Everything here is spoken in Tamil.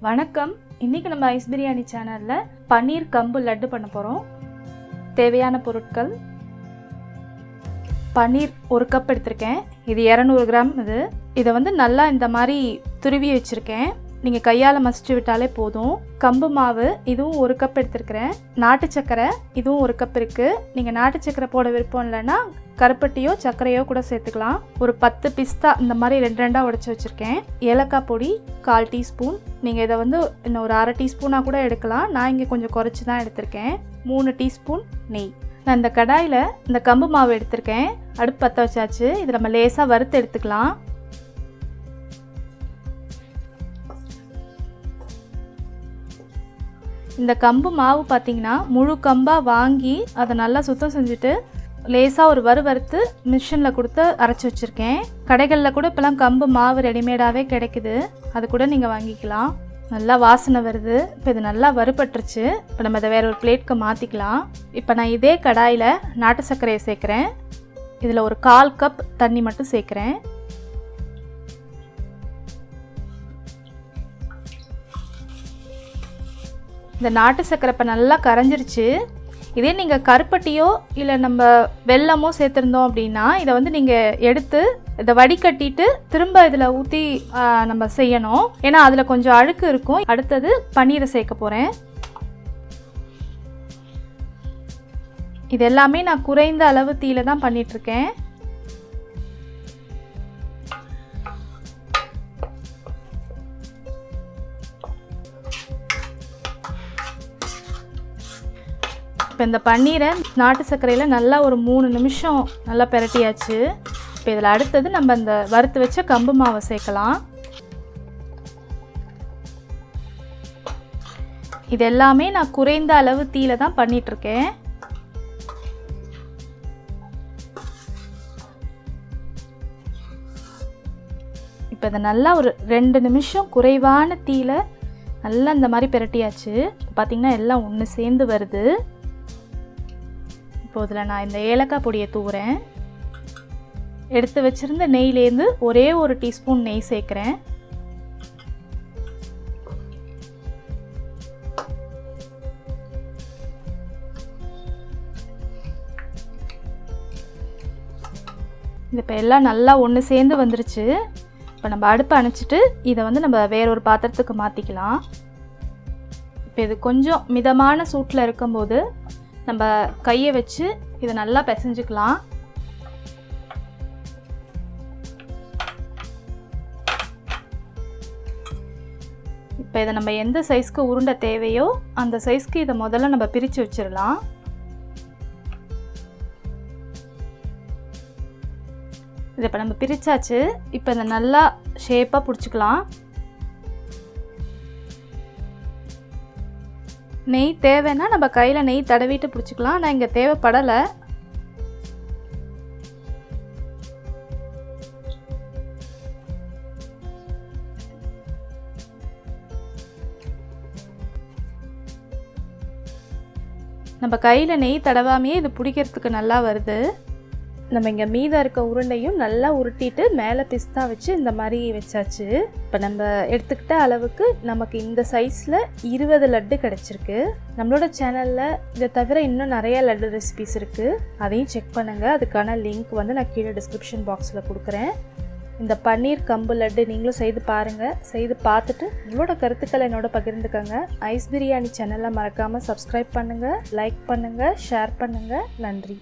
வணக்கம். இன்னைக்கு நம்ம ஐஸ் பிரியாணி சேனல்ல பன்னீர் கம்பு லட்டு பண்ண போறோம். தேவையான பொருட்கள்: பன்னீர் 1 கப் எடுத்திருக்கேன். இது 200 கிராம். இதை நல்லா இந்த மாதிரி துருவி வச்சிருக்கேன். நீங்கள் கையால் மசிச்சு விட்டாலே போதும். கம்பு மாவு இதுவும் 1 கப் எடுத்துருக்கிறேன். நாட்டு சக்கரை இதுவும் 1 கப் இருக்குது. நீங்கள் நாட்டு சக்கரை போட விருப்பம் இல்லைன்னா கருப்பட்டியோ சர்க்கரையோ கூட சேர்த்துக்கலாம். ஒரு 10 பிஸ்தா இந்த மாதிரி 2 உடைச்சி வச்சுருக்கேன். ஏலக்காய் பொடி 1/4 டீஸ்பூன். நீங்கள் இதை இன்னும் ஒரு 1/2 டீஸ்பூனாக கூட எடுக்கலாம். நான் இங்கே கொஞ்சம் குறைச்சி தான் எடுத்திருக்கேன். 3 டீஸ்பூன் நெய். நான் இந்த கடாயில் இந்த கம்பு மாவு எடுத்திருக்கேன். அடுப்பு பற்ற வச்சாச்சு. இது நம்ம லேசாக வறுத்து எடுத்துக்கலாம். இந்த கம்பு மாவு பார்த்திங்கன்னா முழு கம்பாக வாங்கி அதை நல்லா சுத்தம் செஞ்சுட்டு லேசாக ஒரு வறுத்து மிஷினில் கொடுத்து அரைச்சி வச்சுருக்கேன். கடைகளில் கூட இப்போலாம் கம்பு மாவு ரெடிமேடாகவே கிடைக்குது. அது கூட நீங்கள் வாங்கிக்கலாம். நல்லா வாசனை வருது. இப்போ இது நல்லா வறுபட்டுருச்சு. இப்போ நம்ம இதை வேறு ஒரு பிளேட்க்கு மாற்றிக்கலாம். இப்போ நான் இதே கடாயில் நாட்டு சர்க்கரையை சேர்க்குறேன். இதில் ஒரு 1/4 கப் தண்ணி மட்டும் சேர்க்குறேன். இந்த நாட்டு சர்க்கரை இப்போ நல்லா கரைஞ்சிருச்சு. இதே நீங்கள் கருப்பட்டியோ இல்லை நம்ம வெல்லமோ சேர்த்துருந்தோம் அப்படின்னா இதை நீங்கள் எடுத்து இதை வடிகட்டிட்டு திரும்ப இதில் ஊற்றி நம்ம செய்யணும். ஏன்னா அதில் கொஞ்சம் அழுக்கு இருக்கும். அடுத்தது பன்னீரை சேர்க்க போகிறேன். இது எல்லாமே நான் குறைந்த அளவு தீயில தான் பண்ணிகிட்ருக்கேன். இப்போ இந்த பன்னீரை நாட்டு சர்க்கரையில் நல்லா ஒரு 3 நிமிஷம் நல்லா பிரட்டியாச்சு. இப்போ இதில் அடுத்தது நம்ம இந்த வறுத்து வச்ச கம்பு மாவை சேர்க்கலாம். இது எல்லாமே நான் குறைந்த அளவு தீயில தான் பண்ணிகிட்ருக்கேன். இப்போ இதை நல்லா ஒரு 2 நிமிஷம் குறைவான தீயில நல்லா இந்த மாதிரி பிரட்டியாச்சு. பார்த்திங்கன்னா எல்லாம் ஒன்று சேர்ந்து வருது. இப்போ இதில் நான் இந்த ஏலக்காய் பொடியை தூவுறேன். எடுத்து வச்சுருந்த நெய்லேருந்து ஒரே ஒரு டீஸ்பூன் நெய் சேர்க்குறேன். இது இப்போ எல்லாம் நல்லா ஒன்று சேர்ந்து வந்துருச்சு. இப்போ நம்ம அடுப்பை அணைச்சிட்டு இதை நம்ம வேற ஒரு பாத்திரத்துக்கு மாற்றிக்கலாம். இப்போ இது கொஞ்சம் மிதமான சூட்டில் இருக்கும்போது நம்ம கையை வச்சு இதை நல்லா பிசைஞ்சுக்கலாம். இப்போ இதை நம்ம எந்த சைஸ்க்கு உருண்டை தேவையோ அந்த சைஸ்க்கு இதை முதல்ல நம்ம பிரித்து வச்சிடலாம். இதை இப்போ நம்ம பிரித்தாச்சு. இப்போ இதை நல்லா ஷேப்பாக பிடிச்சிக்கலாம். நெய் தேவைன்னா நம்ம கையில் நெய் தடவிட்டு பிடிச்சிக்கலாம். நான் இங்கே தேவைப்படலை. நம்ம கையில் நெய் தடவாமையே இது பிடிக்கிறதுக்கு நல்லா வருது. நம்ம இங்கே மீதம் இருக்க உருண்டையும் நல்லா உருட்டிட்டு மேலே பிஸ்தா வச்சு இந்த மாதிரி வச்சாச்சு. இப்போ நம்ம எடுத்துக்கிட்ட அளவுக்கு நமக்கு இந்த சைஸில் 20 லட்டு கிடச்சிருக்கு. நம்மளோட சேனலில் இதை தவிர இன்னும் நிறையா லட்டு ரெசிபிஸ் இருக்குது. அதையும் செக் பண்ணுங்கள். அதுக்கான லிங்க் நான் கீழே டிஸ்கிரிப்ஷன் பாக்ஸில் கொடுக்குறேன். இந்த பன்னீர் கம்பு லட்டு நீங்களும் செய்து பாருங்கள். செய்து பார்த்துட்டு உங்களோட கருத்துக்களை என்னோட பகிர்ந்துக்கங்க. ஐஸ் பிரியாணி சேனலை மறக்காமல் சப்ஸ்கிரைப் பண்ணுங்கள், லைக் பண்ணுங்கள், ஷேர் பண்ணுங்கள். நன்றி.